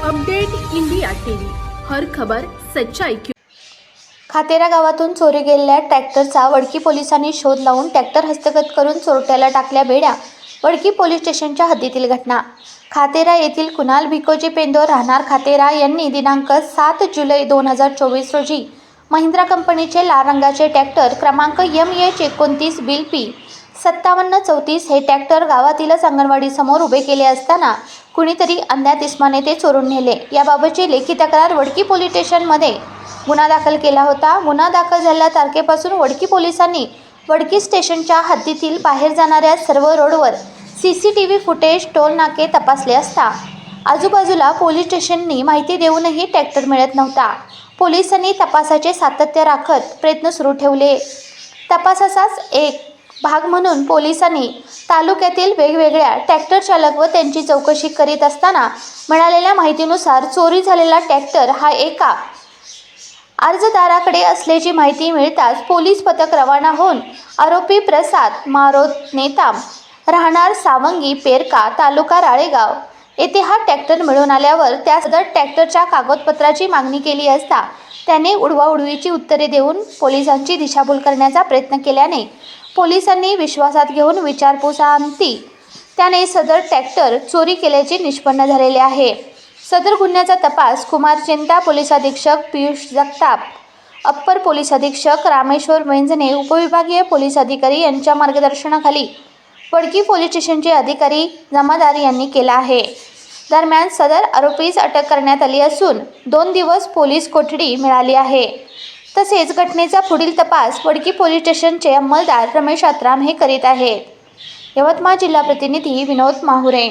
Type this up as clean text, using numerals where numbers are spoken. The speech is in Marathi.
अपडेट इंडिया टीव्ही, हर खबर सच्चाई की। खातेरा गावातून चोरी गेलेल्या ट्रॅक्टरचा वडकी पोलिसांनी शोध लावून ट्रॅक्टर हस्तगत करून चोरट्याला टाकल्या बेड्या। वडकी पोलीस स्टेशनच्या हद्दीतील घटना। खातेरा येथील कुणाल भिकोजी पेंदोर राहणार खातेरा यांनी दिनांक 7 जुलै 2024 रोजी महिंद्रा कंपनीचे लाल रंगाचे ट्रॅक्टर क्रमांक MH29 बिल P 5734 हे ट्रॅक्टर गावातीलच अंगणवाडी समोर उभे केले असताना कुणीतरी अज्ञात इसमाने ते चोरून नेले। याबाबतची लेखी तक्रार वडकी पोलीस स्टेशनमध्ये गुन्हा दाखल केला होता। गुन्हा दाखल झालेल्या तारखेपासून वडकी पोलिसांनी वडकी स्टेशनच्या हद्दीतील बाहेर जाणाऱ्या सर्व रोडवर CCTV फुटेज, टोल नाके तपासले असता आजूबाजूला पोलीस स्टेशननी माहिती देऊनही ट्रॅक्टर मिळत नव्हता। पोलिसांनी तपासाचे सातत्य राखत प्रयत्न सुरू ठेवले। तपासाचाच एक भाग म्हणून पोलिसांनी तालुक्यातील वेगवेगळ्या ट्रॅक्टर चालक व त्यांची चौकशी करीत असताना मिळालेल्या माहितीनुसार चोरी झालेला ट्रॅक्टर हा एका अर्जदाराकडे असल्याची माहिती मिळताच पोलीस पथक रवाना होऊन आरोपी प्रसाद मारोत नेताम राहणार सावंगी पेरका तालुका राळेगाव येथे हा ट्रॅक्टर मिळून आल्यावर त्या सदर ट्रॅक्टरच्या कागदपत्राची मागणी केली असता त्याने उडवाउडवीची उत्तरे देऊन पोलिसांची दिशाभूल करण्याचा प्रयत्न केल्याने पोलिसांनी विश्वासात घेऊन विचारपूसांती त्याने सदर ट्रॅक्टर चोरी केल्याचे निष्पन्न झालेले आहे। सदर गुन्ह्याचा तपास कुमार चिंता, पोलीस अधीक्षक पियुष जगताप, अप्पर पोलीस अधीक्षक रामेश्वर वेंजने, उपविभागीय पोलीस अधिकारी यांच्या मार्गदर्शनाखाली वडकी पोलीस स्टेशनचे अधिकारी जमादार यांनी केला आहे। दरम्यान सदर आरोपीस अटक करण्यात आली असून 2 दिवस पोलीस कोठडी मिळाली आहे। तसेच घटनेचा पुढील तपास वडकी पोलीस स्टेशनचे अंमलदार रमेश आत्राम हे करीत आहेत। यवतमाळ जिल्हा प्रतिनिधी विनोद माहुरे।